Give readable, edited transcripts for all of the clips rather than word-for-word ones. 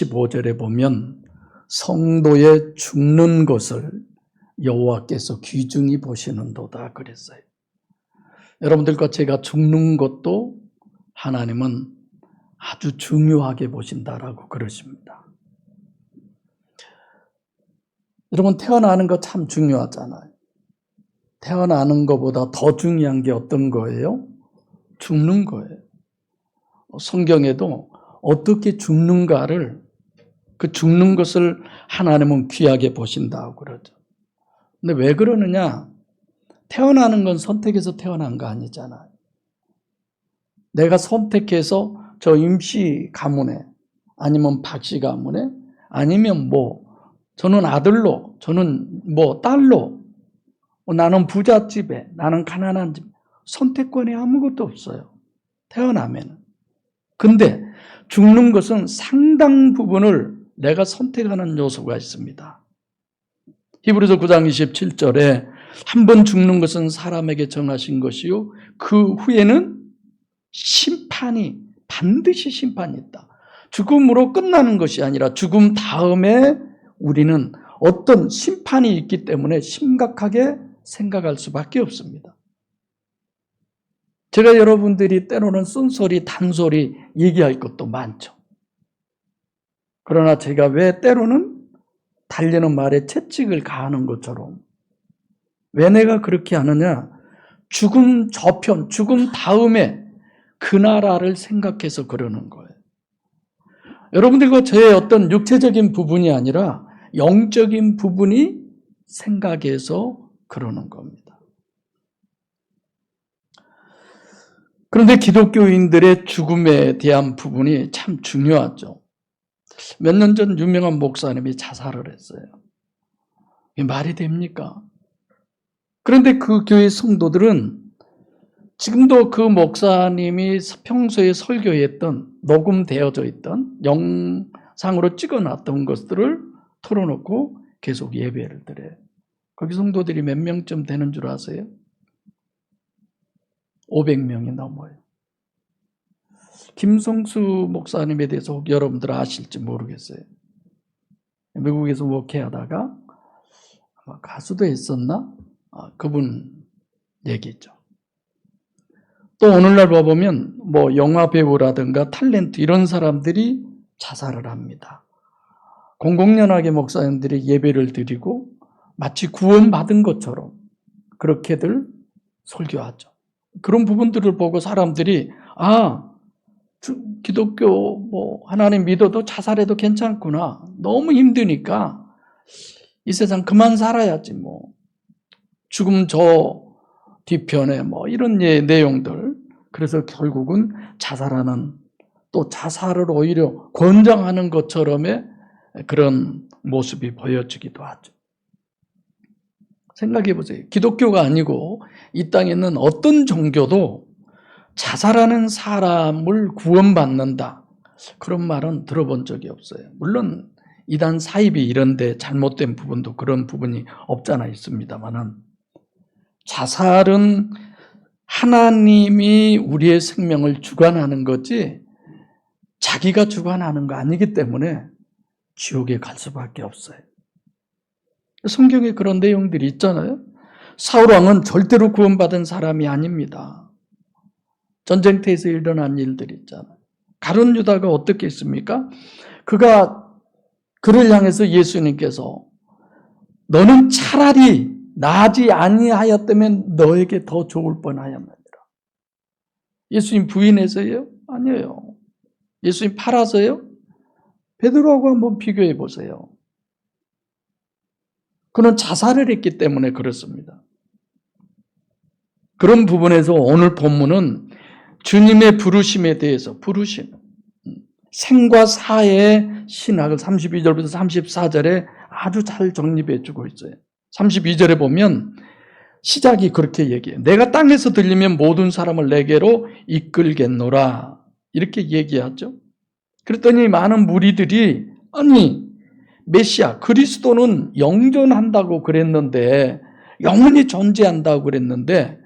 15절에 보면 성도의 죽는 것을 여호와께서 귀중히 보시는도다 그랬어요. 여러분들과 제가 죽는 것도 하나님은 아주 중요하게 보신다라고 그러십니다. 여러분, 태어나는 거 참 중요하잖아요. 태어나는 것보다 더 중요한 게 어떤 거예요? 죽는 거예요. 성경에도 어떻게 죽는가를, 그 죽는 것을 하나님은 귀하게 보신다고 그러죠. 근데 왜 그러느냐? 태어나는 건 선택해서 태어난 거 아니잖아요. 내가 선택해서 저 임씨 가문에, 아니면 박씨 가문에, 아니면 저는 아들로, 저는 딸로, 나는 부잣집에, 나는 가난한 집, 선택권이 아무것도 없어요. 태어나면. 근데 죽는 것은 상당 부분을 내가 선택하는 요소가 있습니다. 히브리서 9장 27절에 한 번 죽는 것은 사람에게 정하신 것이요 그 후에는 반드시 심판이 있다. 죽음으로 끝나는 것이 아니라 죽음 다음에 우리는 어떤 심판이 있기 때문에 심각하게 생각할 수밖에 없습니다. 제가 여러분들이 때로는 쓴소리, 단소리 얘기할 것도 많죠. 그러나 제가 왜 때로는 달리는 말에 채찍을 가하는 것처럼 왜 내가 그렇게 하느냐? 죽음 저편, 죽음 다음에 그 나라를 생각해서 그러는 거예요. 여러분들과 저의 어떤 육체적인 부분이 아니라 영적인 부분이 생각해서 그러는 겁니다. 그런데 기독교인들의 죽음에 대한 부분이 참 중요하죠. 몇 년 전 유명한 목사님이 자살을 했어요. 이게 말이 됩니까? 그런데 그 교회 성도들은 지금도 그 목사님이 평소에 설교했던 녹음되어져 있던 영상으로 찍어놨던 것들을 털어놓고 계속 예배를 드려요. 거기 성도들이 몇 명쯤 되는 줄 아세요? 500명이 넘어요. 김성수 목사님에 대해서 혹 여러분들 아실지 모르겠어요. 미국에서 목회하다가 아마 가수도 했었나? 그분 얘기죠. 또 오늘날 봐보면 영화 배우라든가 탤런트 이런 사람들이 자살을 합니다. 공공연하게 목사님들이 예배를 드리고 마치 구원받은 것처럼 그렇게들 설교하죠. 그런 부분들을 보고 사람들이 기독교 하나님 믿어도 자살해도 괜찮구나. 너무 힘드니까 이 세상 그만 살아야지 죽음 저 뒤편에 이런 내용들. 그래서 결국은 자살하는, 또 자살을 오히려 권장하는 것처럼의 그런 모습이 보여지기도 하죠. 생각해 보세요. 기독교가 아니고 이 땅에 있는 어떤 종교도 자살하는 사람을 구원받는다, 그런 말은 들어본 적이 없어요. 물론 이단 사입이 이런데 잘못된 부분도 그런 부분이 없잖아 있습니다만은, 자살은 하나님이 우리의 생명을 주관하는 거지 자기가 주관하는 거 아니기 때문에 지옥에 갈 수밖에 없어요. 성경에 그런 내용들이 있잖아요. 사울 왕은 절대로 구원받은 사람이 아닙니다. 전쟁터에서 일어난 일들이 있잖아요. 가룟 유다가 어떻게 했습니까? 그를 향해서 예수님께서 너는 차라리 나지 아니하였다면 너에게 더 좋을 뻔하였느니라. 예수님 부인해서요? 아니에요. 예수님 팔아서요? 베드로하고 한번 비교해 보세요. 그는 자살을 했기 때문에 그렇습니다. 그런 부분에서 오늘 본문은 주님의 부르심에 대해서, 생과 사의 신학을 32절부터 34절에 아주 잘 정립해 주고 있어요. 32절에 보면 시작이 그렇게 얘기해요. 내가 땅에서 들리면 모든 사람을 내게로 이끌겠노라, 이렇게 얘기하죠. 그랬더니 많은 무리들이 메시아 그리스도는 영존한다고 그랬는데, 영원히 존재한다고 그랬는데,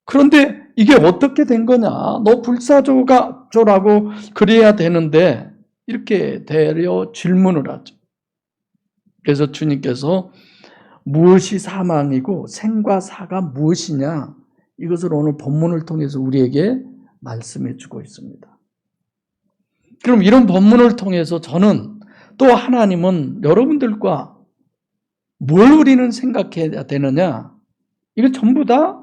그런데 이게 어떻게 된 거냐? 너 불사조라고 그래야 되는데 이렇게 되려 질문을 하죠. 그래서 주님께서 무엇이 사망이고 생과 사가 무엇이냐, 이것을 오늘 본문을 통해서 우리에게 말씀해 주고 있습니다. 그럼 이런 본문을 통해서 저는 또 하나님은 여러분들과 뭘 우리는 생각해야 되느냐, 이거 전부 다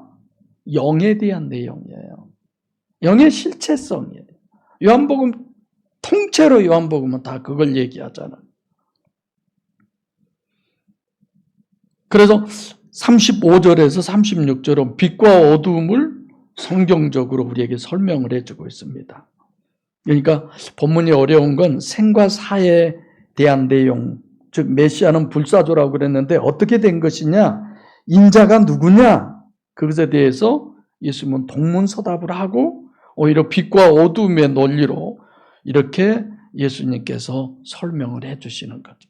영에 대한 내용이에요. 영의 실체성이에요. 요한복음 통째로 요한복음은 다 그걸 얘기하잖아요. 그래서 35절에서 36절은 빛과 어두움을 성경적으로 우리에게 설명을 해주고 있습니다. 그러니까 본문이 어려운 건 생과 사에 대한 내용, 즉 메시아는 불사조라고 그랬는데 어떻게 된 것이냐, 인자가 누구냐, 그것에 대해서 예수님은 동문서답을 하고 오히려 빛과 어두움의 논리로 이렇게 예수님께서 설명을 해주시는 거죠.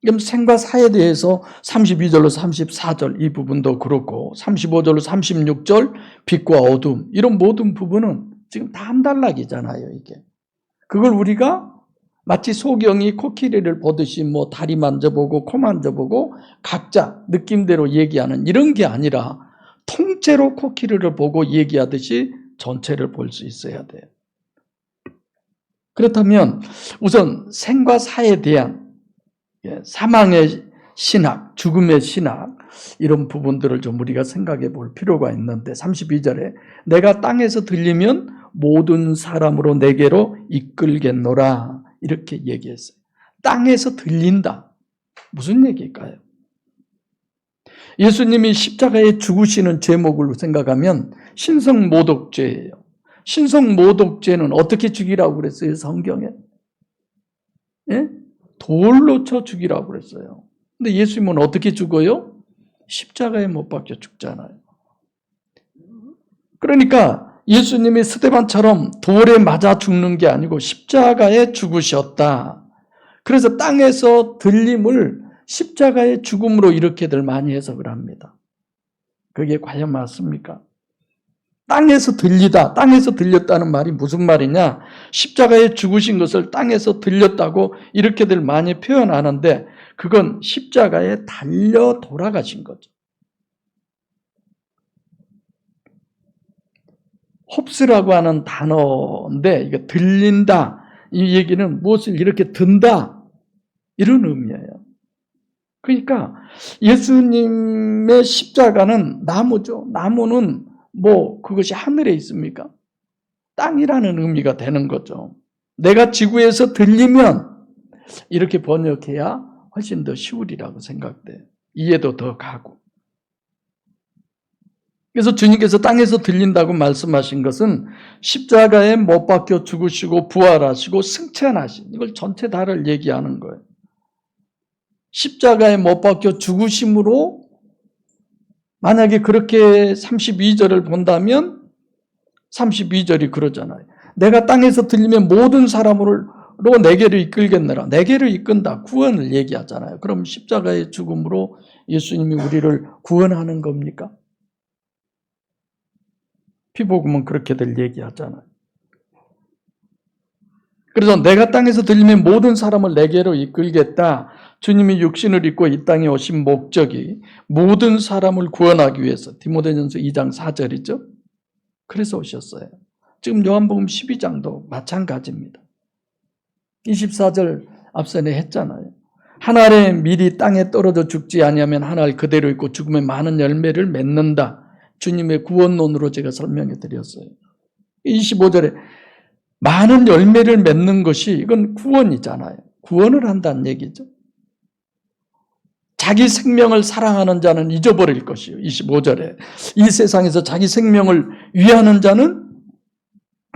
그럼 생과 사에 대해서 32절로 34절 이 부분도 그렇고 35절로 36절 빛과 어둠, 이런 모든 부분은 지금 다 한 단락이잖아요. 이게 그걸 우리가 마치 소경이 코끼리를 보듯이 뭐 다리 만져보고 코 만져보고 각자 느낌대로 얘기하는 이런 게 아니라 통째로 코끼리를 보고 얘기하듯이 전체를 볼 수 있어야 돼요. 그렇다면 우선 생과 사에 대한 사망의 신학, 죽음의 신학, 이런 부분들을 좀 우리가 생각해 볼 필요가 있는데 32절에 내가 땅에서 들리면 모든 사람으로 내게로 이끌겠노라, 이렇게 얘기했어요. 땅에서 들린다. 무슨 얘기일까요? 예수님이 십자가에 죽으시는 제목을 생각하면 신성모독죄예요. 신성모독죄는 어떻게 죽이라고 그랬어요? 성경에? 예? 돌로 쳐 죽이라고 그랬어요. 근데 예수님은 어떻게 죽어요? 십자가에 못 박혀 죽잖아요. 그러니까 예수님이 스데반처럼 돌에 맞아 죽는 게 아니고 십자가에 죽으셨다. 그래서 땅에서 들림을 십자가의 죽음으로 이렇게들 많이 해석을 합니다. 그게 과연 맞습니까? 땅에서 들리다, 땅에서 들렸다는 말이 무슨 말이냐? 십자가에 죽으신 것을 땅에서 들렸다고 이렇게들 많이 표현하는데 그건 십자가에 달려 돌아가신 거죠. 홉스라고 하는 단어인데 이게 들린다, 이 얘기는 무엇을 이렇게 든다, 이런 의미예요. 그러니까 예수님의 십자가는 나무죠. 나무는 뭐 그것이 하늘에 있습니까? 땅이라는 의미가 되는 거죠. 내가 지구에서 들리면 이렇게 번역해야 훨씬 더 쉬우리라고 생각돼요. 이해도 더 가고. 그래서 주님께서 땅에서 들린다고 말씀하신 것은 십자가에 못 박혀 죽으시고 부활하시고 승천하신, 이걸 전체 다를 얘기하는 거예요. 십자가에 못 박혀 죽으심으로, 만약에 그렇게 32절을 본다면 32절이 그러잖아요. 내가 땅에서 들리면 모든 사람으로 내게를 이끌겠느라. 내게를 이끈다, 구원을 얘기하잖아요. 그럼 십자가의 죽음으로 예수님이 우리를 구원하는 겁니까? 피복음은 그렇게들 얘기하잖아요. 그래서 내가 땅에서 들리면 모든 사람을 내게로 이끌겠다. 주님이 육신을 입고 이 땅에 오신 목적이 모든 사람을 구원하기 위해서, 디모데전서 2장 4절이죠. 그래서 오셨어요. 지금 요한복음 12장도 마찬가지입니다. 24절 앞선에 했잖아요. 한 알의 밀이 땅에 떨어져 죽지 아니하면 한 알 그대로 있고 죽으면 많은 열매를 맺는다. 주님의 구원론으로 제가 설명해 드렸어요. 25절에 많은 열매를 맺는 것이, 이건 구원이잖아요. 구원을 한다는 얘기죠. 자기 생명을 사랑하는 자는 잊어버릴 것이요. 25절에 이 세상에서 자기 생명을 위하는 자는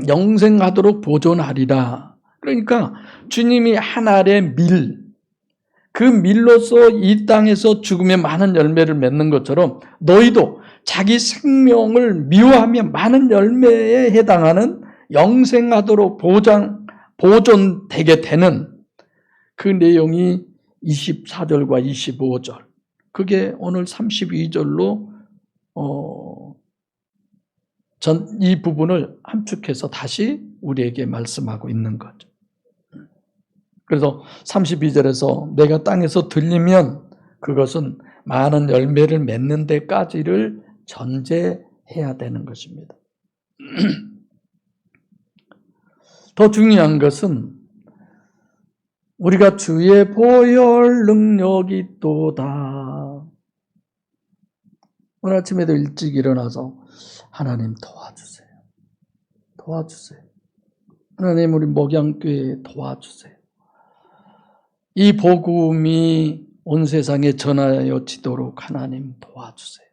영생하도록 보존하리라. 그러니까 주님이 한 알의 밀, 그 밀로서 이 땅에서 죽으면 많은 열매를 맺는 것처럼 너희도 자기 생명을 미워하며 많은 열매에 해당하는 영생하도록 보존되게 되는 그 내용이 24절과 25절, 그게 오늘 32절로 이 부분을 함축해서 다시 우리에게 말씀하고 있는 거죠. 그래서 32절에서 내가 땅에서 들리면 그것은 많은 열매를 맺는 데까지를 전제해야 되는 것입니다. 더 중요한 것은 우리가 주의 보혈 능력이 있도다. 오늘 아침에도 일찍 일어나서 하나님 도와주세요. 도와주세요. 하나님 우리 목양교회 도와주세요. 이 복음이 온 세상에 전하여지도록 하나님 도와주세요.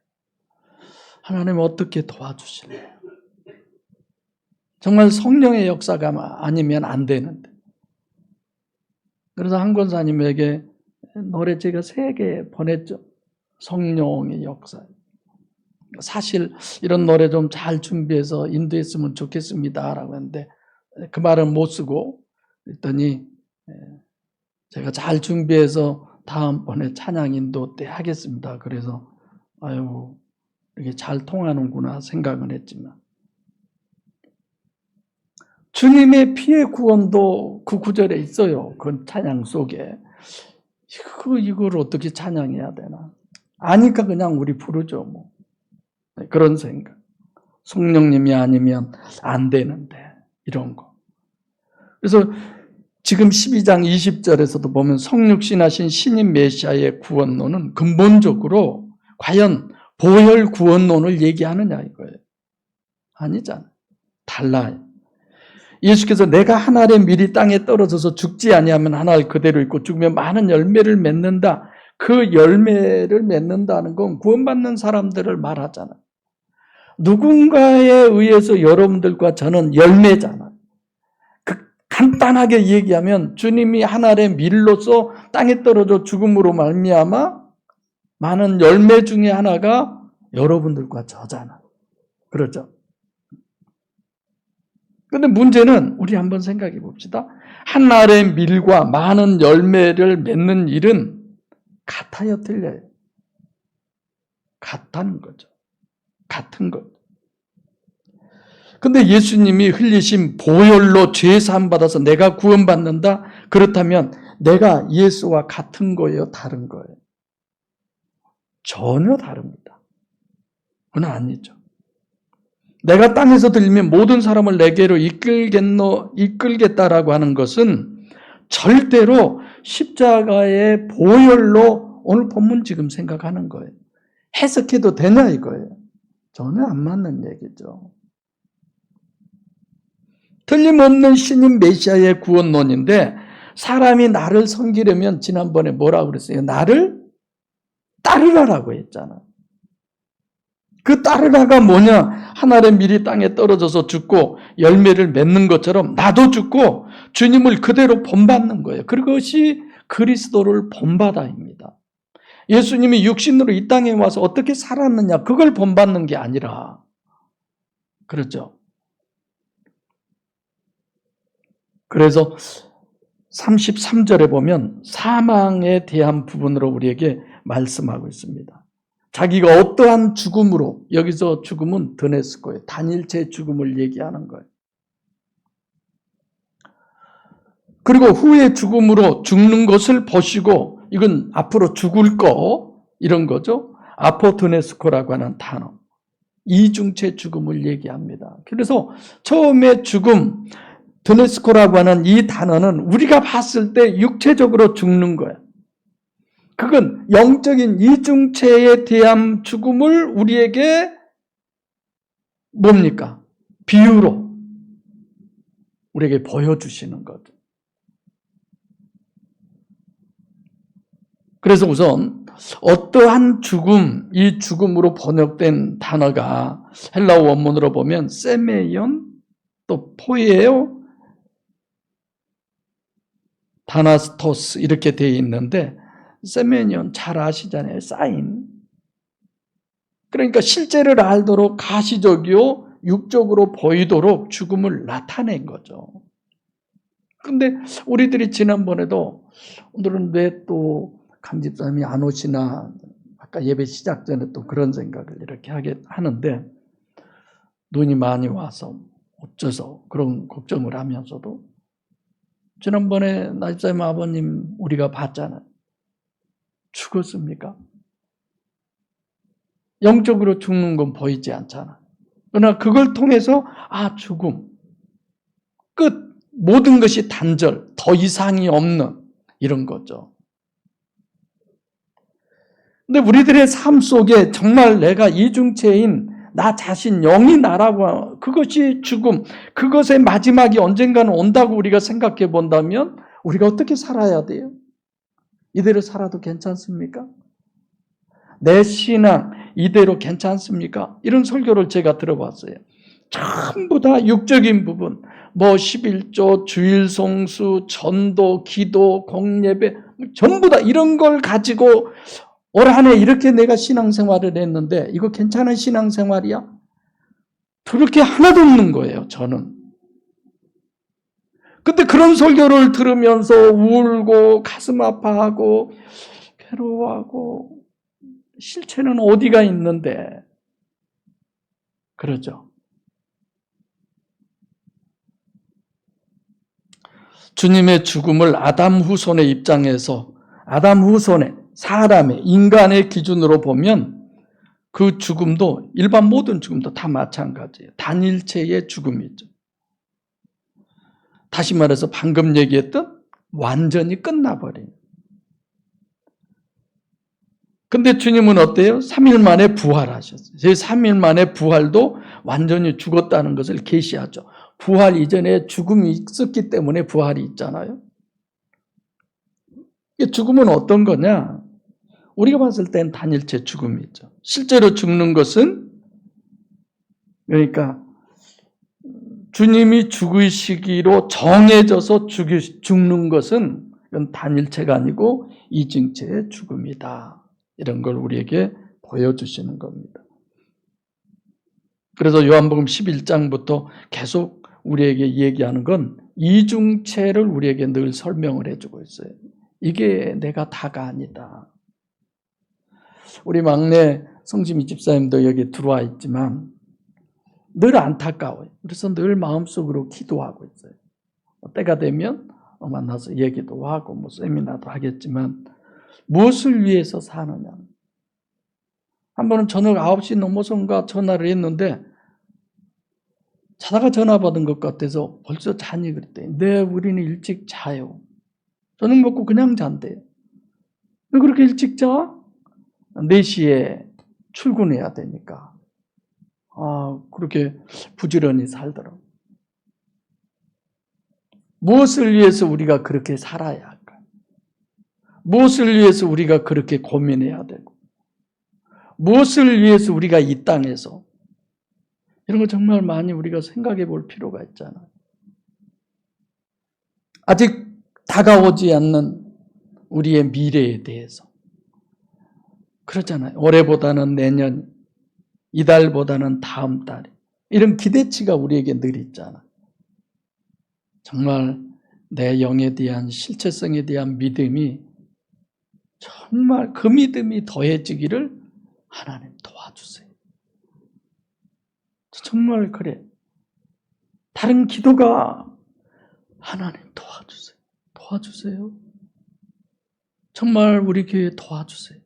하나님 어떻게 도와주실래요? 정말 성령의 역사가 아니면 안 되는데. 그래서 한 권사님에게 노래 제가 3개 보냈죠. 성령의 역사. 사실 이런 노래 좀 잘 준비해서 인도했으면 좋겠습니다 라고 했는데 그 말은 못 쓰고 그랬더니 제가 잘 준비해서 다음번에 찬양 인도 때 하겠습니다. 그래서 아유 이렇게 잘 통하는구나 생각은 했지만 주님의 피의 구원도 그 구절에 있어요. 그 찬양 속에. 이걸 어떻게 찬양해야 되나. 아니까 그냥 우리 부르죠. 뭐. 그런 생각. 성령님이 아니면 안 되는데 이런 거. 그래서 지금 12장 20절에서도 보면 성육신하신 신인 메시아의 구원론은 근본적으로 과연 보혈 구원론을 얘기하느냐 이거예요. 아니잖아요. 달라요. 예수께서 내가 한 알의 밀이 땅에 떨어져서 죽지 아니하면 한 알 그대로 있고 죽으면 많은 열매를 맺는다. 그 열매를 맺는다는 건 구원받는 사람들을 말하잖아요. 누군가에 의해서 여러분들과 저는 열매잖아요. 간단하게 얘기하면 주님이 한 알의 밀로서 땅에 떨어져 죽음으로 말미암아 많은 열매 중에 하나가 여러분들과 저잖아요. 그렇죠? 그런데 문제는 우리 한번 생각해 봅시다. 한 알의 밀과 많은 열매를 맺는 일은 같아요, 틀려요? 같다는 거죠. 같은 것. 근데 예수님이 흘리신 보혈로 죄 사함 받아서 내가 구원받는다? 그렇다면 내가 예수와 같은 거예요, 다른 거예요? 전혀 다릅니다. 그건 아니죠. 내가 땅에서 들리면 모든 사람을 내게로 이끌겠다라고 하는 것은 절대로 십자가의 보혈로 오늘 본문 지금 생각하는 거예요. 해석해도 되냐 이거예요. 전혀 안 맞는 얘기죠. 틀림없는 신인 메시아의 구원론인데 사람이 나를 섬기려면 지난번에 뭐라고 그랬어요? 나를 따르라라고 했잖아. 그 따르라가 뭐냐? 한 알의 밀이 땅에 떨어져서 죽고 열매를 맺는 것처럼 나도 죽고 주님을 그대로 본받는 거예요. 그것이 그리스도를 본받아입니다. 예수님이 육신으로 이 땅에 와서 어떻게 살았느냐 그걸 본받는 게 아니라 그렇죠. 그래서 33절에 보면 사망에 대한 부분으로 우리에게 말씀하고 있습니다. 자기가 어떠한 죽음으로, 여기서 죽음은 드네스코예요. 단일체 죽음을 얘기하는 거예요. 그리고 후에 죽음으로 죽는 것을 보시고 이건 앞으로 죽을 거 이런 거죠. 아포드네스코라고 하는 단어. 이중체 죽음을 얘기합니다. 그래서 처음에 죽음, 드네스코라고 하는 이 단어는 우리가 봤을 때 육체적으로 죽는 거야. 그건 영적인 이중체에 대한 죽음을 우리에게 뭡니까? 비유로 우리에게 보여주시는 거죠. 그래서 우선 어떠한 죽음, 이 죽음으로 번역된 단어가 헬라어 원문으로 보면 세메이온, 또 포이에오, 다나스토스 이렇게 되어 있는데 세메이온 잘 아시잖아요. 사인. 그러니까 실제를 알도록 가시적이요 육적으로 보이도록 죽음을 나타낸 거죠. 근데 우리들이 지난번에도 오늘은 왜 또 강집사님이 안 오시나 아까 예배 시작 전에 또 그런 생각을 이렇게 하게 하는데 눈이 많이 와서 어째서 그런 걱정을 하면서도 지난번에 나집사님 아버님 우리가 봤잖아요. 죽었습니까? 영적으로 죽는 건 보이지 않잖아. 그러나 그걸 통해서 죽음, 끝, 모든 것이 단절, 더 이상이 없는 이런 거죠. 근데 우리들의 삶 속에 정말 내가 이중체인 나 자신, 영이 나라고, 그것이 죽음, 그것의 마지막이 언젠가는 온다고 우리가 생각해 본다면 우리가 어떻게 살아야 돼요? 이대로 살아도 괜찮습니까? 내 신앙 이대로 괜찮습니까? 이런 설교를 제가 들어봤어요. 전부 다 육적인 부분, 11조, 주일송수, 전도, 기도, 공예배, 전부 다 이런 걸 가지고 올 한 해 이렇게 내가 신앙생활을 했는데 이거 괜찮은 신앙생활이야? 그렇게 하나도 없는 거예요, 저는. 근데 그런 설교를 들으면서 울고 가슴 아파하고 괴로워하고 실체는 어디가 있는데 그러죠. 주님의 죽음을 아담 후손의 입장에서 아담 후손의 사람의 인간의 기준으로 보면 그 죽음도 일반 모든 죽음도 다 마찬가지예요. 단일체의 죽음이죠. 다시 말해서 방금 얘기했던 완전히 끝나버린. 근데 주님은 어때요? 3일 만에 부활하셨어요. 제 3일 만에 부활도 완전히 죽었다는 것을 계시하죠. 부활 이전에 죽음이 있었기 때문에 부활이 있잖아요. 죽음은 어떤 거냐? 우리가 봤을 땐 단일체 죽음이죠. 실제로 죽는 것은 그러니까 주님이 죽으시기로 정해져서 죽는 것은 이건 단일체가 아니고 이중체의 죽음이다. 이런 걸 우리에게 보여주시는 겁니다. 그래서 요한복음 11장부터 계속 우리에게 얘기하는 건 이중체를 우리에게 늘 설명을 해주고 있어요. 이게 내가 다가 아니다. 우리 막내 성심이 집사님도 여기 들어와 있지만 늘 안타까워요. 그래서 늘 마음속으로 기도하고 있어요. 때가 되면 만나서 얘기도 하고 세미나도 하겠지만 무엇을 위해서 사느냐. 한 번은 저녁 9시 넘어선가 전화를 했는데 자다가 전화 받은 것 같아서 벌써 자니 그랬더니 네, 우리는 일찍 자요. 저녁 먹고 그냥 잔대요. 왜 그렇게 일찍 자? 4시에 출근해야 되니까. 그렇게 부지런히 살더라고요. 무엇을 위해서 우리가 그렇게 살아야 할까요? 무엇을 위해서 우리가 그렇게 고민해야 되고 무엇을 위해서 우리가 이 땅에서 이런 거 정말 많이 우리가 생각해 볼 필요가 있잖아요. 아직 다가오지 않는 우리의 미래에 대해서 그렇잖아요. 올해보다는 내년, 이달보다는 다음 달 이런 기대치가 우리에게 늘 있잖아요. 정말 내 영에 대한 실체성에 대한 믿음이 정말 그 믿음이 더해지기를 하나님 도와주세요. 정말 그래. 다른 기도가 하나님 도와주세요. 도와주세요. 정말 우리 교회 도와주세요.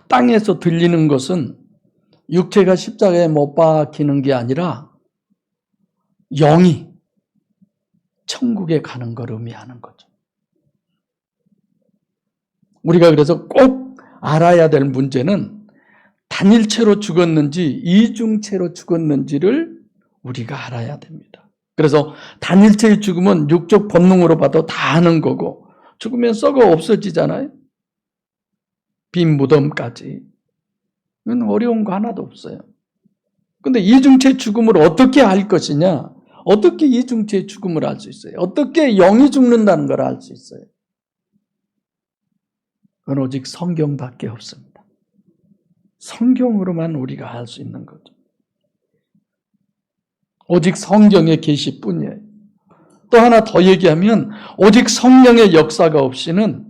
땅에서 들리는 것은 육체가 십자가에 못 박히는 게 아니라 영이 천국에 가는 걸 의미하는 거죠. 우리가 그래서 꼭 알아야 될 문제는 단일체로 죽었는지 이중체로 죽었는지를 우리가 알아야 됩니다. 그래서 단일체의 죽음은 육적 본능으로 봐도 다 아는 거고 죽으면 썩어 없어지잖아요. 빈 무덤까지. 이건 어려운 거 하나도 없어요. 근데 이중체 죽음을 어떻게 알 것이냐? 어떻게 이중체 죽음을 알 수 있어요? 어떻게 영이 죽는다는 걸 알 수 있어요? 그건 오직 성경밖에 없습니다. 성경으로만 우리가 알 수 있는 거죠. 오직 성경의 계시뿐이에요. 또 하나 더 얘기하면 오직 성령의 역사가 없이는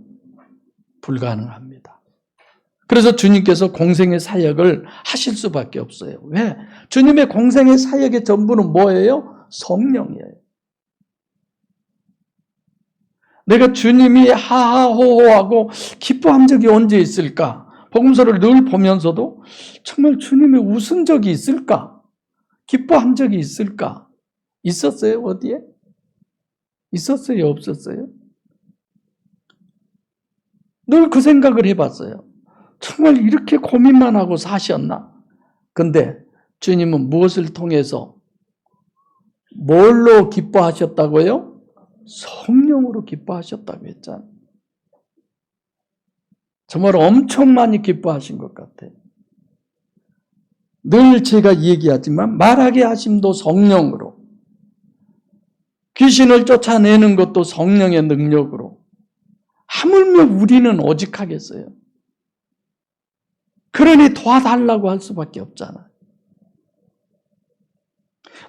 불가능합니다. 그래서 주님께서 공생의 사역을 하실 수밖에 없어요. 왜? 주님의 공생의 사역의 전부는 뭐예요? 성령이에요. 내가 주님이 하하호호하고 기뻐한 적이 언제 있을까? 복음서를 늘 보면서도 정말 주님이 웃은 적이 있을까? 기뻐한 적이 있을까? 있었어요? 어디에? 있었어요? 없었어요? 늘 그 생각을 해봤어요. 정말 이렇게 고민만 하고 사셨나? 근데 주님은 무엇을 통해서 뭘로 기뻐하셨다고요? 성령으로 기뻐하셨다고 했잖아요. 정말 엄청 많이 기뻐하신 것 같아요. 늘 제가 얘기하지만 말하게 하심도 성령으로, 귀신을 쫓아내는 것도 성령의 능력으로, 하물며 우리는 오직하겠어요. 그러니 도와달라고 할 수밖에 없잖아요.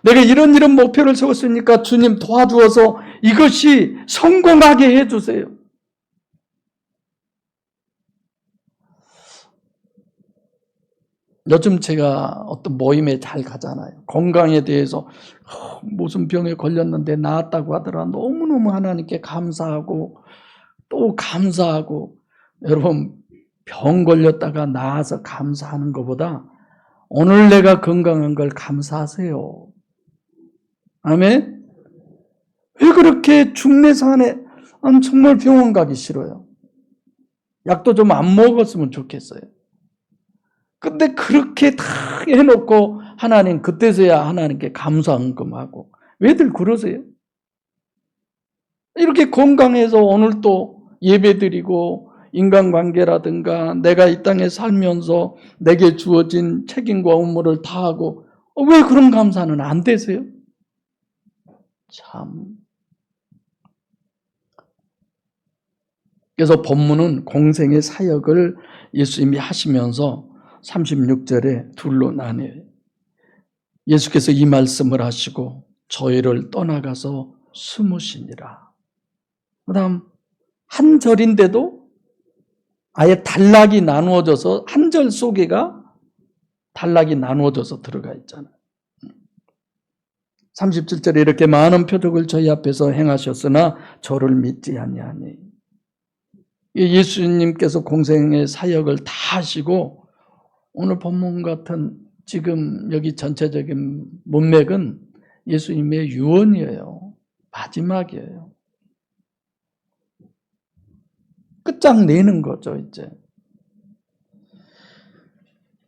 내가 이런 목표를 세웠으니까 주님 도와주어서 이것이 성공하게 해주세요. 요즘 제가 어떤 모임에 잘 가잖아요. 건강에 대해서 무슨 병에 걸렸는데 나았다고 하더라. 너무너무 하나님께 감사하고 또 감사하고. 여러분, 병 걸렸다가 나아서 감사하는 것보다 오늘 내가 건강한 걸 감사하세요. 아멘? 왜 그렇게 중내산에 정말 병원 가기 싫어요. 약도 좀 안 먹었으면 좋겠어요. 근데 그렇게 다 해놓고 하나님 그때서야 하나님께 감사한금하고 왜들 그러세요? 이렇게 건강해서 오늘 또 예배드리고 인간관계라든가 내가 이 땅에 살면서 내게 주어진 책임과 업무를 다하고 왜 그런 감사는 안 되세요? 참. 그래서 본문은 공생의 사역을 예수님이 하시면서 36절에 둘로 나뉘어요. 예수께서 이 말씀을 하시고 저희를 떠나가서 숨으시니라. 그 다음 한 절인데도 아예 단락이 나누어져서 한 절 속에가 단락이 나누어져서 들어가 있잖아요. 37절에 이렇게 많은 표적을 저희 앞에서 행하셨으나 저를 믿지 아니하니. 예수님께서 공생의 사역을 다 하시고 오늘 본문 같은 지금 여기 전체적인 문맥은 예수님의 유언이에요. 마지막이에요. 끝장내는 거죠, 이제.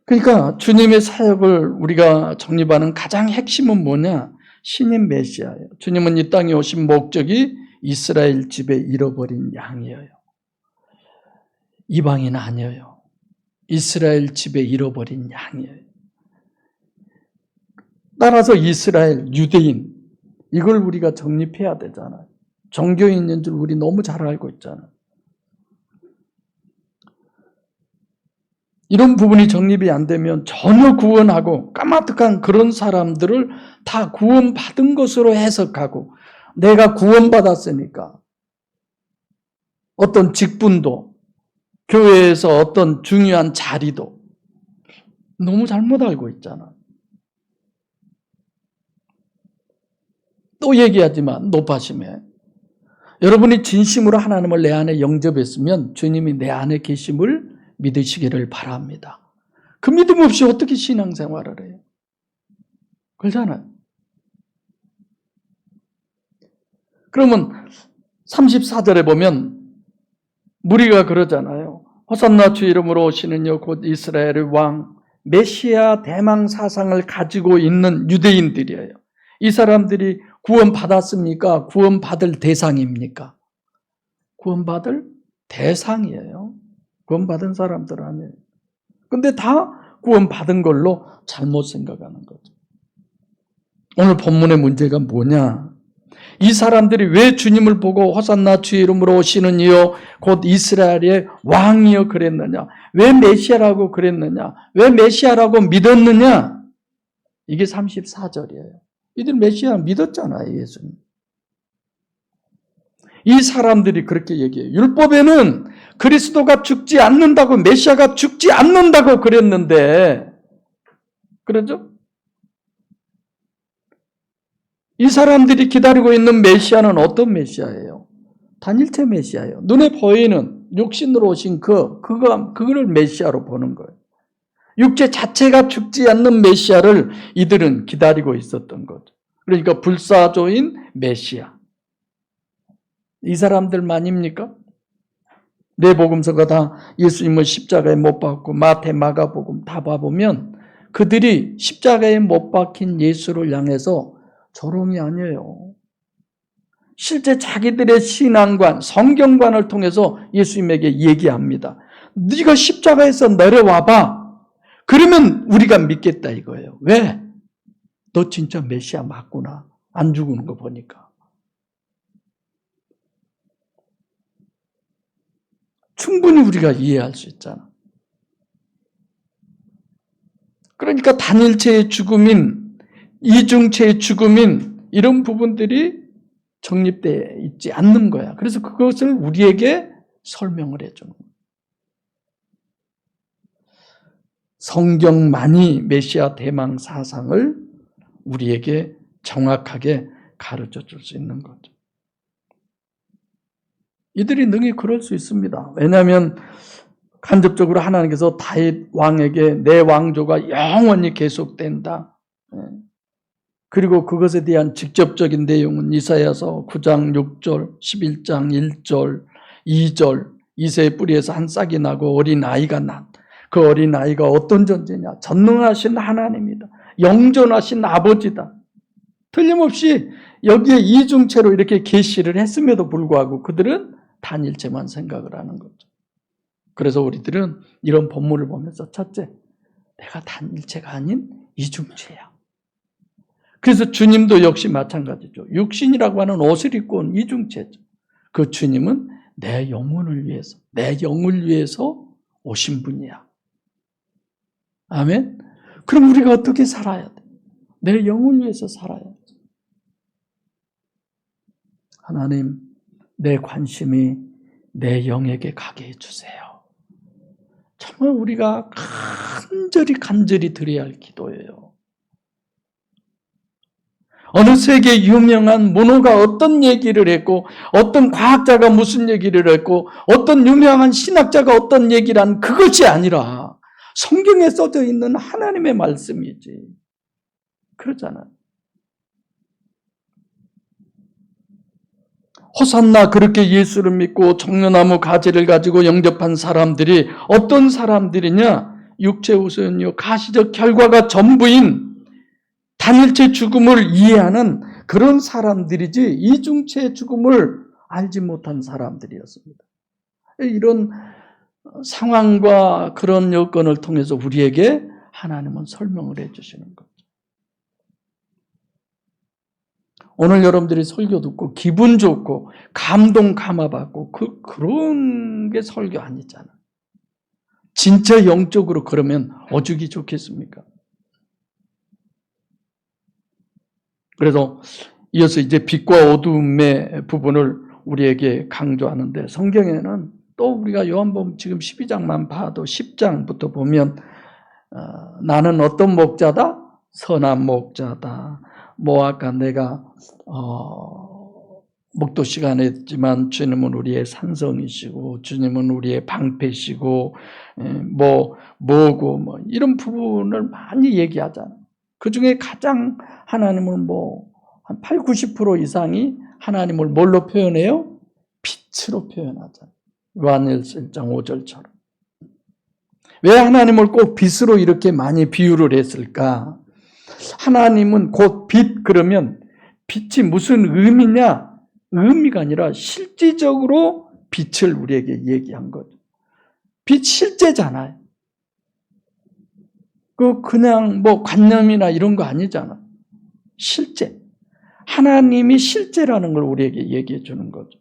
그러니까 주님의 사역을 우리가 정립하는 가장 핵심은 뭐냐? 신인 메시아예요. 주님은 이 땅에 오신 목적이 이스라엘 집에 잃어버린 양이에요. 이방인 아니에요. 이스라엘 집에 잃어버린 양이에요. 따라서 이스라엘, 유대인, 이걸 우리가 정립해야 되잖아요. 종교인인 줄 우리 너무 잘 알고 있잖아요. 이런 부분이 정립이 안 되면 전혀 구원하고 까마득한 그런 사람들을 다 구원받은 것으로 해석하고 내가 구원받았으니까 어떤 직분도 교회에서 어떤 중요한 자리도 너무 잘못 알고 있잖아. 또 얘기하지만 높아심에 여러분이 진심으로 하나님을 내 안에 영접했으면 주님이 내 안에 계심을 믿으시기를 바랍니다. 그 믿음 없이 어떻게 신앙생활을 해요? 그렇잖아요. 그러면 34절에 보면 무리가 그러잖아요. 호산나 주 이름으로 오시는 여 곧 이스라엘의 왕 메시아 대망 사상을 가지고 있는 유대인들이에요. 이 사람들이 구원받았습니까? 구원받을 대상입니까? 구원받을 대상이에요. 구원받은 사람들 아니에요. 근데 다 구원받은 걸로 잘못 생각하는 거죠. 오늘 본문의 문제가 뭐냐? 이 사람들이 왜 주님을 보고 호산나 주 이름으로 오시는 이여 곧 이스라엘의 왕이여 그랬느냐? 왜 메시아라고 그랬느냐? 왜 메시아라고 믿었느냐? 이게 34절이에요. 이들 메시아 믿었잖아요, 예수님. 이 사람들이 그렇게 얘기해요. 율법에는 그리스도가 죽지 않는다고, 메시아가 죽지 않는다고 그랬는데, 그러죠? 이 사람들이 기다리고 있는 메시아는 어떤 메시아예요? 단일체 메시아예요. 눈에 보이는 육신으로 오신 그거를 메시아로 보는 거예요. 육체 자체가 죽지 않는 메시아를 이들은 기다리고 있었던 거죠. 그러니까 불사조인 메시아. 이 사람들만입니까? 네 복음서가 다 예수님을 십자가에 못 박고 마태, 마가복음 다 봐보면 그들이 십자가에 못 박힌 예수를 향해서 조롱이 아니에요. 실제 자기들의 신앙관, 성경관을 통해서 예수님에게 얘기합니다. 네가 십자가에서 내려와봐. 그러면 우리가 믿겠다 이거예요. 왜? 너 진짜 메시아 맞구나. 안 죽는 거 보니까. 충분히 우리가 이해할 수 있잖아. 그러니까 단일체의 죽음인, 이중체의 죽음인 이런 부분들이 정립되어 있지 않는 거야. 그래서 그것을 우리에게 설명을 해주는 거야. 성경만이 메시아 대망 사상을 우리에게 정확하게 가르쳐 줄 수 있는 거죠. 이들이 능히 그럴 수 있습니다. 왜냐하면 간접적으로 하나님께서 다윗 왕에게 내 왕조가 영원히 계속된다. 그리고 그것에 대한 직접적인 내용은 이사야서 9장 6절, 11장 1절, 2절, 이새의 뿌리에서 한 싹이 나고 어린 아이가 난. 그 어린 아이가 어떤 존재냐? 전능하신 하나님이다. 영존하신 아버지다. 틀림없이 여기에 이중체로 이렇게 계시를 했음에도 불구하고 그들은 단일체만 생각을 하는 거죠. 그래서 우리들은 이런 본문을 보면서 첫째, 내가 단일체가 아닌 이중체야. 그래서 주님도 역시 마찬가지죠. 육신이라고 하는 옷을 입고 온 이중체죠. 그 주님은 내 영혼을 위해서, 내 영을 위해서 오신 분이야. 아멘? 그럼 우리가 어떻게 살아야 돼? 내 영을 위해서 살아야 돼. 하나님, 내 관심이 내 영에게 가게 해주세요. 정말 우리가 간절히 드려야 할 기도예요. 어느 세계 유명한 문호가 어떤 얘기를 했고, 어떤 과학자가 무슨 얘기를 했고, 어떤 유명한 신학자가 어떤 얘기를 한 그것이 아니라 성경에 써져 있는 하나님의 말씀이지. 그러잖아요. 호산나 그렇게 예수를 믿고 정려나무 가지를 가지고 영접한 사람들이 어떤 사람들이냐? 육체 우선이요 가시적 결과가 전부인 단일체 죽음을 이해하는 그런 사람들이지 이중체 죽음을 알지 못한 사람들이었습니다. 이런 상황과 그런 여건을 통해서 우리에게 하나님은 설명을 해주시는 거죠. 오늘 여러분들이 설교 듣고 기분 좋고 감동 감화받고 그런 게 설교 아니잖아. 진짜 영적으로 그러면 어죽이 좋겠습니까? 그래서 이어서 이제 빛과 어둠의 부분을 우리에게 강조하는데 성경에는 또 우리가 요한복음 지금 12장만 봐도 10장부터 보면 나는 어떤 목자다? 선한 목자다. 뭐 아까 내가 목도 시간에 했지만 주님은 우리의 산성이시고 주님은 우리의 방패시고 뭐고 이런 부분을 많이 얘기하잖아요. 그중에 가장 하나님은 한 8, 90% 이상이 하나님을 뭘로 표현해요? 빛으로 표현하잖아요. 요한일서 1장 5절처럼. 왜 하나님을 꼭 빛으로 이렇게 많이 비유를 했을까? 하나님은 곧 빛 그러면 빛이 무슨 의미냐? 의미가 아니라 실질적으로 빛을 우리에게 얘기한 거죠. 빛 실제잖아요. 그냥 관념이나 이런 거 아니잖아. 실제. 하나님이 실제라는 걸 우리에게 얘기해 주는 거죠.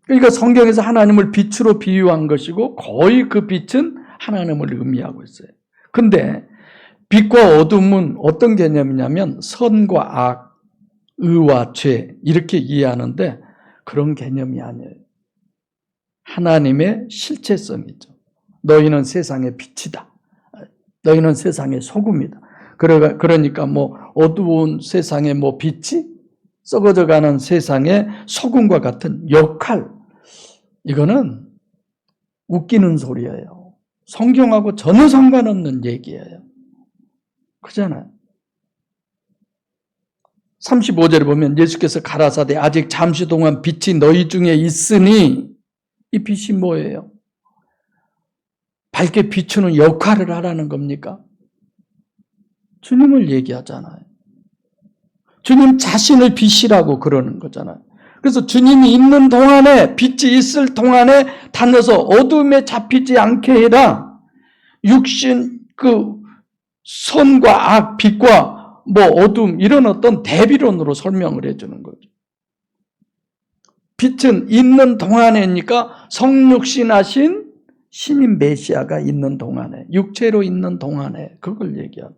그러니까 성경에서 하나님을 빛으로 비유한 것이고 거의 그 빛은 하나님을 의미하고 있어요. 근데 빛과 어둠은 어떤 개념이냐면 선과 악, 의와 죄 이렇게 이해하는데 그런 개념이 아니에요. 하나님의 실체성이죠. 너희는 세상의 빛이다. 너희는 세상의 소금이다. 그러니까 뭐 어두운 세상의 뭐 빛이 썩어져가는 세상의 소금과 같은 역할, 이거는 웃기는 소리예요. 성경하고 전혀 상관없는 얘기예요. 그잖아요. 35절에 보면 예수께서 가라사대 아직 잠시 동안 빛이 너희 중에 있으니, 이 빛이 뭐예요? 밝게 비추는 역할을 하라는 겁니까? 주님을 얘기하잖아요. 주님 자신을 빛이라고 그러는 거잖아요. 그래서 주님이 있는 동안에, 빛이 있을 동안에 다녀서 어둠에 잡히지 않게 해라. 육신, 선과 악, 빛과 뭐 어둠, 이런 어떤 대비론으로 설명을 해주는 거죠. 빛은 있는 동안에니까 성육신하신 신인 메시아가 있는 동안에, 육체로 있는 동안에, 그걸 얘기하죠.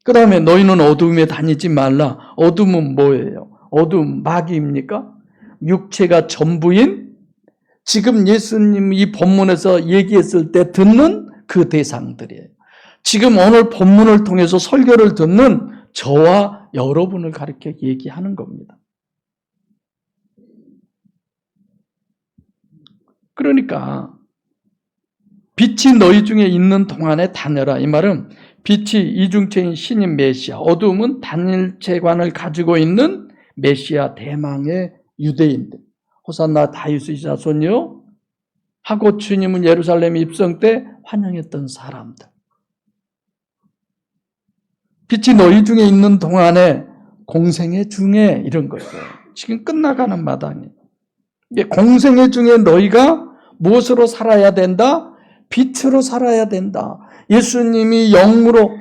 그 다음에 너희는 어둠에 다니지 말라. 어둠은 뭐예요? 어둠, 마귀입니까? 육체가 전부인, 지금 예수님 이 본문에서 얘기했을 때 듣는 그 대상들이에요. 지금 오늘 본문을 통해서 설교를 듣는 저와 여러분을 가르쳐 얘기하는 겁니다. 그러니까 빛이 너희 중에 있는 동안에 다녀라. 이 말은 빛이 이중체인 신인 메시아, 어두움은 단일체관을 가지고 있는 메시아 대망의 유대인들. 호산나 다윗의 자손이요 하고 주님은 예루살렘 입성 때 환영했던 사람들. 빛이 너희 중에 있는 동안에 공생애 중에, 이런 거죠. 지금 끝나가는 마당이에요. 공생애 중에 너희가 무엇으로 살아야 된다? 빛으로 살아야 된다. 예수님이 영으로,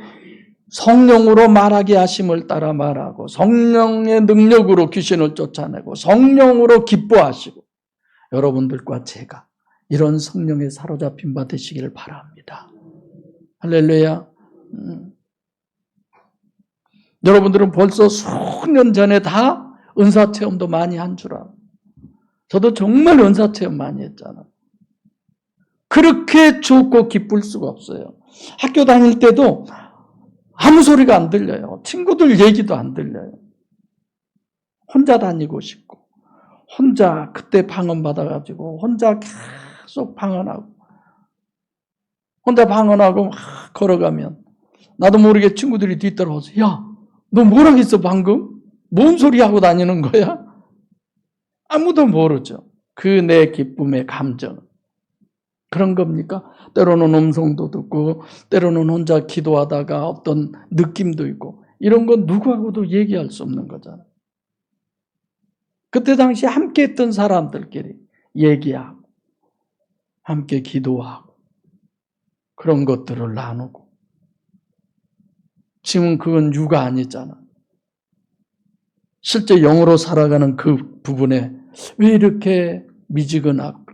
성령으로 말하게 하심을 따라 말하고, 성령의 능력으로 귀신을 쫓아내고, 성령으로 기뻐하시고, 여러분들과 제가 이런 성령에 사로잡힌 바 되시기를 바랍니다. 할렐루야. 여러분들은 벌써 수년 전에 다 은사체험도 많이 한 줄 알아요. 저도 정말 은사체험 많이 했잖아요. 그렇게 좋고 기쁠 수가 없어요. 학교 다닐 때도 아무 소리가 안 들려요. 친구들 얘기도 안 들려요. 혼자 다니고 싶고, 혼자 그때 방언받아가지고 혼자 계속 방언하고, 혼자 방언하고 막 걸어가면 나도 모르게 친구들이 뒤따라와서, 야, 너 뭐라고 했어 방금? 뭔 소리 하고 다니는 거야? 아무도 모르죠. 그 내 기쁨의 감정. 그런 겁니까? 때로는 음성도 듣고, 때로는 혼자 기도하다가 어떤 느낌도 있고, 이런 건 누구하고도 얘기할 수 없는 거잖아요. 그때 당시 함께 했던 사람들끼리 얘기하고, 함께 기도하고, 그런 것들을 나누고. 지금 그건 유가 아니잖아. 실제 영으로 살아가는 그 부분에 왜 이렇게 미지근하고,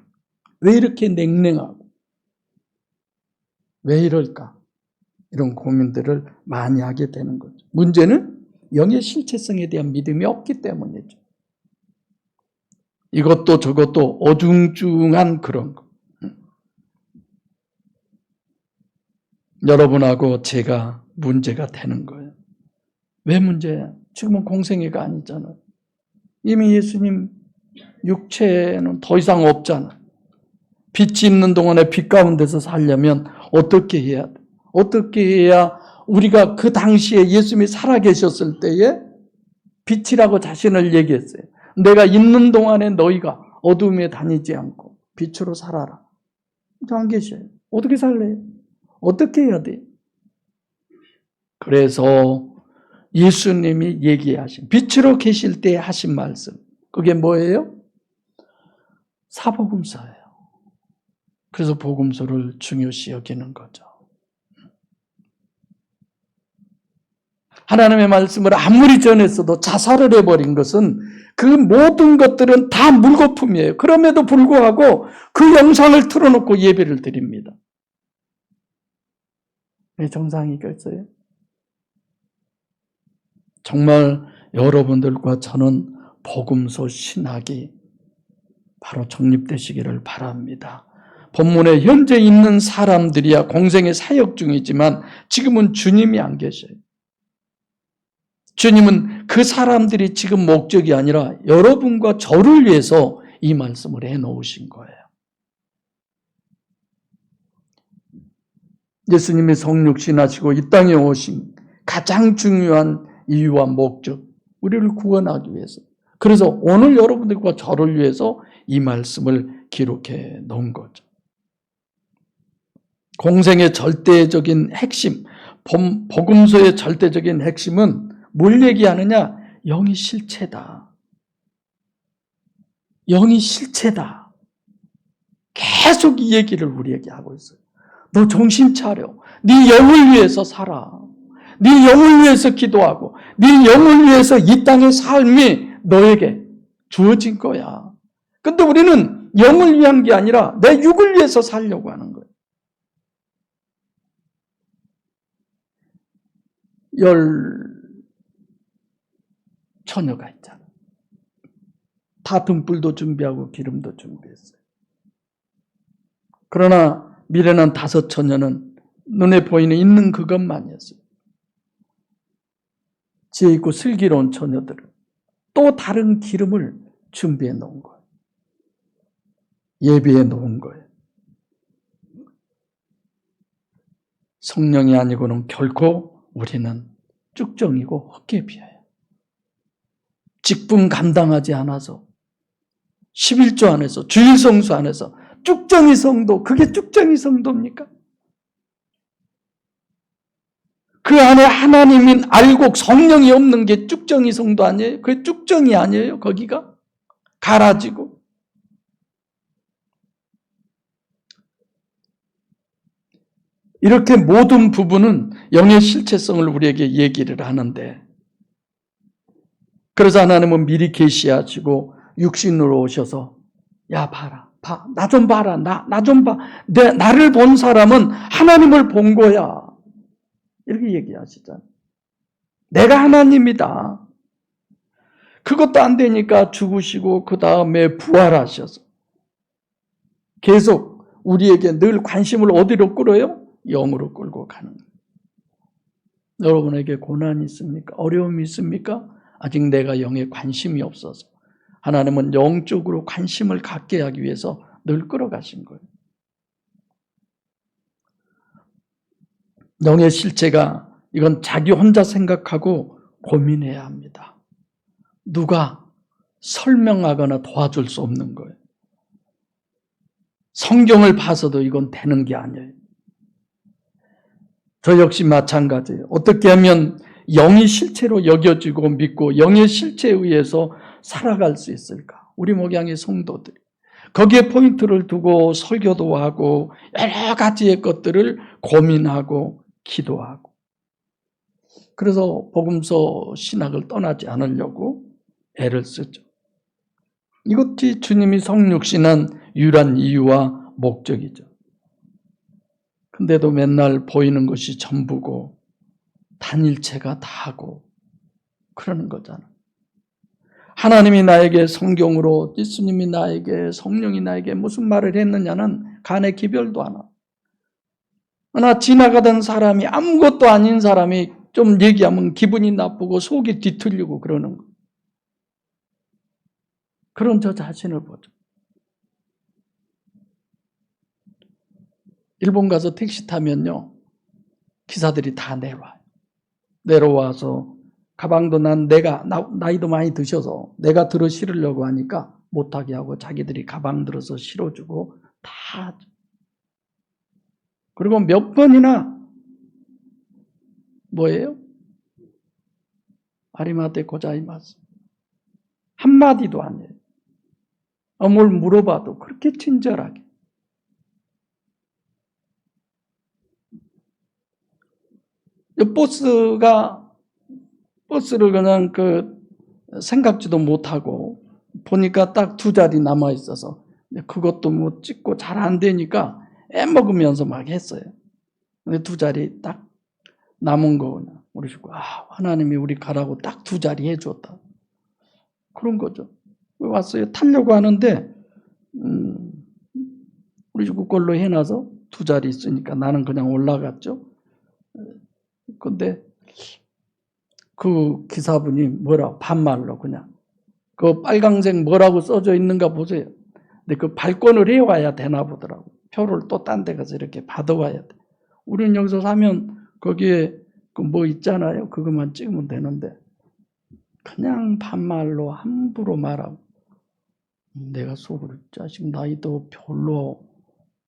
왜 이렇게 냉랭하고, 왜 이럴까? 이런 고민들을 많이 하게 되는 거죠. 문제는 영의 실체성에 대한 믿음이 없기 때문이죠. 이것도 저것도 어중중한 그런 거. 여러분하고 제가 문제가 되는 거예요. 왜 문제야? 지금은 공생애가 아니잖아요. 이미 예수님 육체는 더 이상 없잖아요. 빛이 있는 동안에 빛 가운데서 살려면 어떻게 해야 돼? 어떻게 해야 우리가 그 당시에 예수님이 살아계셨을 때에 빛이라고 자신을 얘기했어요. 내가 있는 동안에 너희가 어둠에 다니지 않고 빛으로 살아라. 안 계셔요. 어떻게 살래요? 어떻게 해야 돼? 그래서 예수님이 얘기하신, 빛으로 계실 때 하신 말씀, 그게 뭐예요? 사복음서예요. 그래서 복음서를 중요시 여기는 거죠. 하나님의 말씀을 아무리 전했어도 자살을 해버린 것은 그 모든 것들은 다 물거품이에요. 그럼에도 불구하고 그 영상을 틀어놓고 예배를 드립니다. 왜 정상이겠어요? 정말 여러분들과 저는 복음서 신학이 바로 정립되시기를 바랍니다. 본문에 현재 있는 사람들이야 공생의 사역 중이지만 지금은 주님이 안 계셔요. 주님은 그 사람들이 지금 목적이 아니라 여러분과 저를 위해서 이 말씀을 해놓으신 거예요. 예수님이 성육신하시고 이 땅에 오신 가장 중요한 이유와 목적, 우리를 구원하기 위해서. 그래서 오늘 여러분들과 저를 위해서 이 말씀을 기록해 놓은 거죠. 공생의 절대적인 핵심, 복음서의 절대적인 핵심은 뭘 얘기하느냐? 영이 실체다. 영이 실체다. 계속 이 얘기를 우리에게 하고 있어요. 너 정신 차려. 네 영을 위해서 살아. 네 영을 위해서 기도하고 네 영을 위해서 이 땅의 삶이 너에게 주어진 거야. 근데 우리는 영을 위한 게 아니라 내 육을 위해서 살려고 하는 거예요. 10 처녀가 있잖아. 다 등불도 준비하고 기름도 준비했어요. 그러나 미련한 5 처녀는 눈에 보이는 있는 그것만이었어요. 지혜 있고 슬기로운 처녀들은 또 다른 기름을 준비해 놓은 거예요. 예비해 놓은 거예요. 성령이 아니고는 결코 우리는 쭉정이고 헛개비예요. 직분 감당하지 않아서 11조 안에서 주일성수 안에서 쭉정이 성도, 그게 쭉정이 성도입니까? 그 안에 하나님인 알곡 성령이 없는 게 쭉정이 성도 아니에요? 그게 쭉정이 아니에요? 거기가? 갈아지고. 이렇게 모든 부분은 영의 실체성을 우리에게 얘기를 하는데, 그래서 하나님은 미리 계시하시고 육신으로 오셔서 야 봐라, 나 좀 봐라, 나 좀 봐. 나를 본 사람은 하나님을 본 거야. 이렇게 얘기하시잖아요. 내가 하나님이다. 그것도 안 되니까 죽으시고 그 다음에 부활하셔서 계속 우리에게 늘 관심을 어디로 끌어요? 영으로 끌고 가는 거예요. 여러분에게 고난이 있습니까? 어려움이 있습니까? 아직 내가 영에 관심이 없어서 하나님은 영적으로 관심을 갖게 하기 위해서 늘 끌어가신 거예요. 영의 실체가 이건 자기 혼자 생각하고 고민해야 합니다. 누가 설명하거나 도와줄 수 없는 거예요. 성경을 봐서도 이건 되는 게 아니에요. 저 역시 마찬가지예요. 어떻게 하면 영이 실체로 여겨지고 믿고 영의 실체에 의해서 살아갈 수 있을까? 우리 목양의 성도들이 거기에 포인트를 두고 설교도 하고 여러 가지의 것들을 고민하고 기도하고, 그래서 복음서 신학을 떠나지 않으려고 애를 쓰죠. 이것이 주님이 성육신한 유일한 이유와 목적이죠. 근데도 맨날 보이는 것이 전부고 단일체가 다고 그러는 거잖아. 하나님이 나에게 성경으로, 예수님이 나에게, 성령이 나에게 무슨 말을 했느냐는 간에 기별도 안 하고, 그러나 지나가던 사람이, 아무것도 아닌 사람이 좀 얘기하면 기분이 나쁘고 속이 뒤틀리고 그러는 거. 그런 저 자신을 보죠. 일본 가서 택시 타면요, 기사들이 다 내려와서 가방도 나이도 많이 드셔서 내가 들어 실으려고 하니까 못하게 하고 자기들이 가방 들어서 실어주고 다 하죠. 그리고 몇 번이나 뭐예요? 아리마테 고자이마스. 한마디도 안 해요. 뭘 물어봐도 그렇게 친절하게. 버스를 그냥 생각지도 못하고 보니까 딱 2자리 남아 있어서 그것도 뭐 찍고 잘 안 되니까 애먹으면서 막 했어요. 근데 2자리 딱 남은 거 그냥 우리 식구 하나님이 우리 가라고 딱 2자리 해줬다. 그런 거죠. 왔어요. 타려고 하는데 우리 식구 걸로 해놔서 2자리 있으니까 나는 그냥 올라갔죠. 근데 그 기사분이 반말로 그냥 그 빨강색 뭐라고 써져 있는가 보세요. 근데 그 발권을 해와야 되나 보더라고. 표를 또 딴 데 가서 이렇게 받아와야 돼. 우리는 여기서 사면 거기에 그 뭐 있잖아요. 그것만 찍으면 되는데 그냥 반말로 함부로 말하고 내가 속으로 자식 나이도 별로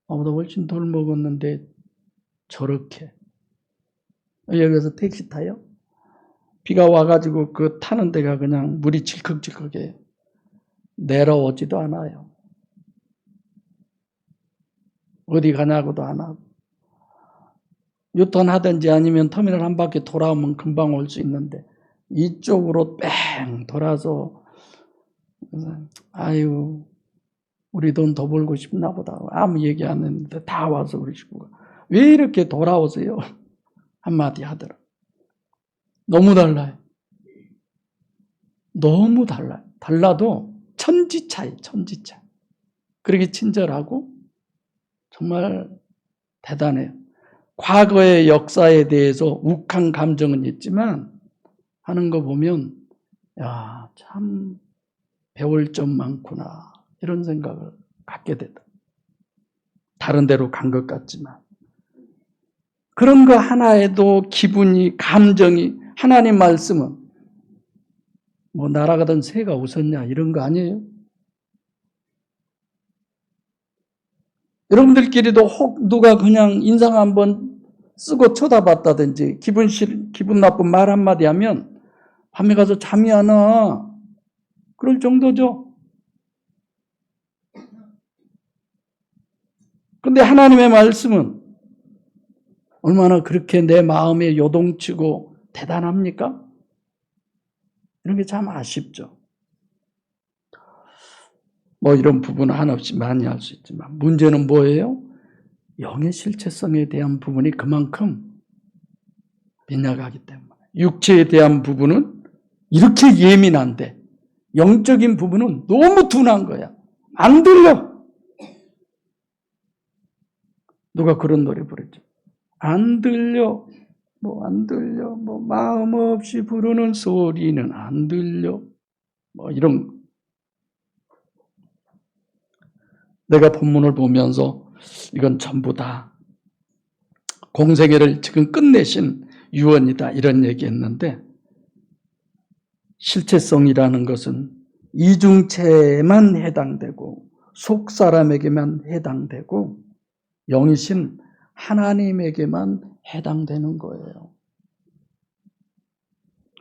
나보다 훨씬 덜 먹었는데 저렇게 여기서 택시 타요? 비가 와가지고 그 타는 데가 그냥 물이 질컥질컥해 내려오지도 않아요. 어디 가냐고도 안 하고 유턴하든지 아니면 터미널 한 바퀴 돌아오면 금방 올 수 있는데 이쪽으로 뺑 돌아서 아유 우리 돈 더 벌고 싶나 보다 아무 얘기 안 했는데 다 와서 우리 식구가 왜 이렇게 돌아오세요? 한마디 하더라. 너무 달라요. 너무 달라요. 달라도 천지 차이. 그렇게 친절하고 정말 대단해요. 과거의 역사에 대해서 욱한 감정은 있지만 하는 거 보면 야, 참 배울 점 많구나 이런 생각을 갖게 됐다. 다른 데로 간 것 같지만 그런 거 하나에도 기분이 감정이 하나님 말씀은 뭐 날아가던 새가 웃었냐 이런 거 아니에요? 여러분들끼리도 혹 누가 그냥 인상 한번 쓰고 쳐다봤다든지 기분 나쁜 말 한마디 하면 밤에 가서 잠이 안 와. 그럴 정도죠. 근데 하나님의 말씀은 얼마나 그렇게 내 마음에 요동치고 대단합니까? 이런 게 참 아쉽죠. 뭐 이런 부분은 한없이 많이 할 수 있지만 문제는 뭐예요? 영의 실체성에 대한 부분이 그만큼 빗나가기 때문에 육체에 대한 부분은 이렇게 예민한데 영적인 부분은 너무 둔한 거야. 안 들려. 누가 그런 노래 부르죠? 안 들려. 안 들려. 마음 없이 부르는 소리는 안 들려. 이런 거. 내가 본문을 보면서 이건 전부 다 공생애를 지금 끝내신 유언이다 이런 얘기했는데 실체성이라는 것은 이중체에만 해당되고 속사람에게만 해당되고 영이신 하나님에게만 해당되는 거예요.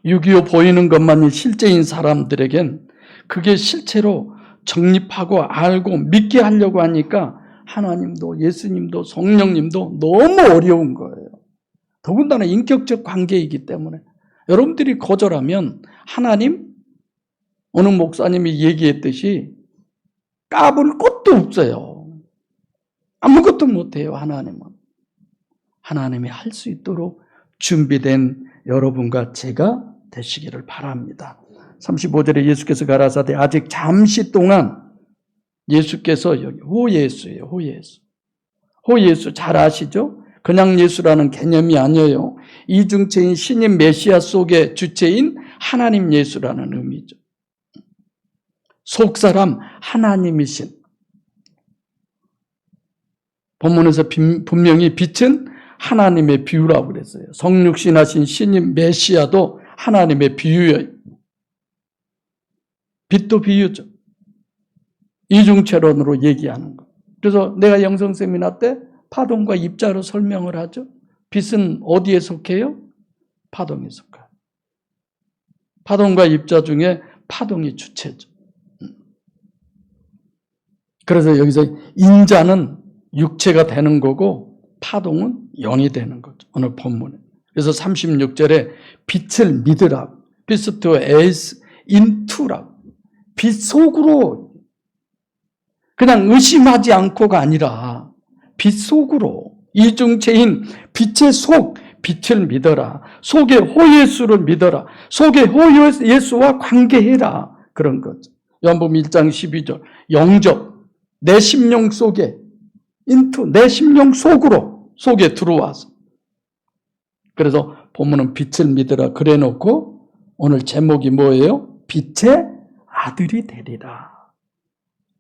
6.25 보이는 것만이 실제인 사람들에겐 그게 실체로 정립하고 알고 믿게 하려고 하니까 하나님도 예수님도 성령님도 너무 어려운 거예요. 더군다나 인격적 관계이기 때문에 여러분들이 거절하면 하나님 어느 목사님이 얘기했듯이 까불 것도 없어요. 아무것도 못해요. 하나님이 할 수 있도록 준비된 여러분과 제가 되시기를 바랍니다. 35절에 예수께서 가라사대 아직 잠시 동안 예수께서 여기 호예수예요. 호예수 잘 아시죠? 그냥 예수라는 개념이 아니에요. 이중체인 신인 메시아 속의 주체인 하나님 예수라는 의미죠. 속사람 하나님이신. 본문에서 분명히 빛은 하나님의 비유라고 그랬어요. 성육신하신 신인 메시아도 하나님의 비유예요. 빛도 비유죠. 이중체론으로 얘기하는 거. 그래서 내가 영성 세미나 때 파동과 입자로 설명을 하죠. 빛은 어디에 속해요? 파동에 속해요. 파동과 입자 중에 파동이 주체죠. 그래서 여기서 인자는 육체가 되는 거고 파동은 영이 되는 거죠. 오늘 본문에. 그래서 36절에 빛을 믿으라고. 피스토 에스 인투라고. 빛 속으로 그냥 의심하지 않고가 아니라 빛 속으로 이중체인 빛의 속, 빛을 믿어라. 속에 호예수를 믿어라. 속에 호예수와 관계해라. 그런 거죠. 요한복음 1장 12절. 영접. 내 심령 속에 내 심령 속에 들어와서. 그래서 본문은 빛을 믿으라 그래 놓고 오늘 제목이 뭐예요? 빛의 아들이 되리라.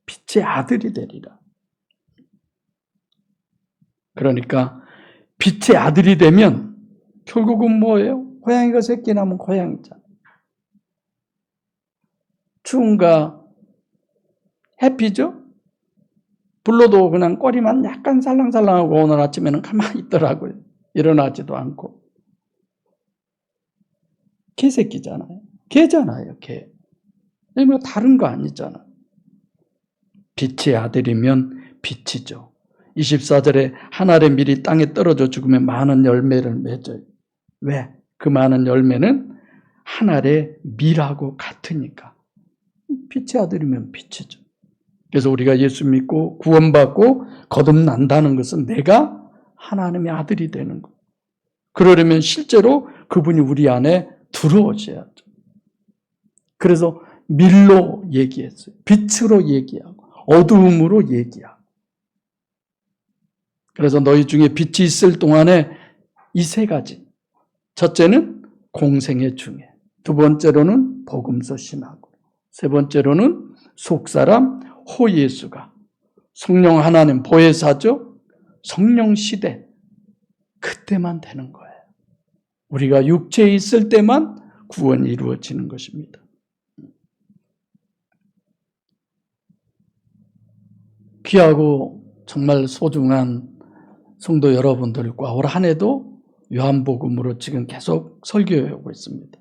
빛의 아들이 되리라. 그러니까 빛의 아들이 되면 결국은 뭐예요? 고양이가 새끼 낳으면 고양이잖아요. 추운가 햇빛이죠? 불러도 그냥 꼬리만 약간 살랑살랑하고 오늘 아침에는 가만히 있더라고요. 일어나지도 않고. 개새끼잖아요. 개잖아요, 개. 뭐 다른 거 아니잖아요. 빛의 아들이면 빛이죠. 24절에 한 알의 밀이 땅에 떨어져 죽으면 많은 열매를 맺어요. 왜? 그 많은 열매는 한 알의 밀하고 같으니까. 빛의 아들이면 빛이죠. 그래서 우리가 예수 믿고 구원받고 거듭난다는 것은 내가 하나님의 아들이 되는 거예요. 그러려면 실제로 그분이 우리 안에 들어오셔야죠. 그래서 밀로 얘기했어요. 빛으로 얘기하고 어두움으로 얘기하고. 그래서 너희 중에 빛이 있을 동안에 이 세 가지. 첫째는 공생의 중에, 두 번째로는 복음서 신학으로, 세 번째로는 속사람 호예수가, 성령 하나님 보혜사죠. 성령 시대. 그때만 되는 거예요. 우리가 육체에 있을 때만 구원이 이루어지는 것입니다. 귀하고 정말 소중한 성도 여러분들과 올 한 해도 요한복음으로 지금 계속 설교하고 있습니다.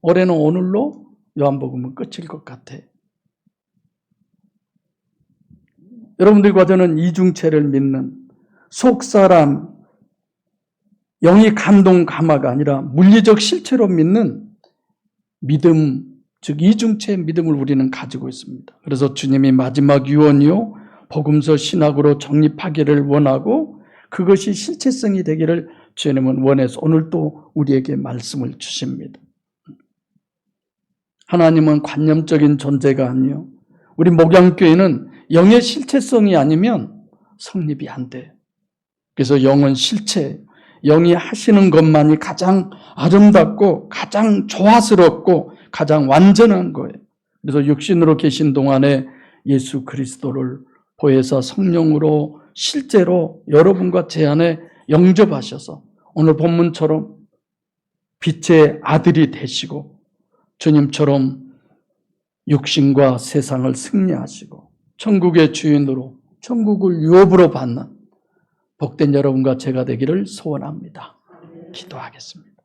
올해는 오늘로 요한복음은 끝일 것 같아요. 여러분들과 저는 이중체를 믿는 속사람, 영이 감동 감화가 아니라 물리적 실체로 믿는 믿음, 즉 이중체의 믿음을 우리는 가지고 있습니다. 그래서 주님이 마지막 유언이요 복음서 신학으로 정립하기를 원하고 그것이 실체성이 되기를 주님은 원해서 오늘 또 우리에게 말씀을 주십니다. 하나님은 관념적인 존재가 아니요. 우리 목양교회는 영의 실체성이 아니면 성립이 안 돼요. 그래서 영은 실체, 영이 하시는 것만이 가장 아름답고 가장 조화스럽고 가장 완전한 거예요. 그래서 육신으로 계신 동안에 예수 그리스도를 보혜사 성령으로 실제로 여러분과 제 안에 영접하셔서 오늘 본문처럼 빛의 아들이 되시고 주님처럼 육신과 세상을 승리하시고 천국의 주인으로 천국을 유업으로 받는 복된 여러분과 제가 되기를 소원합니다. 기도하겠습니다.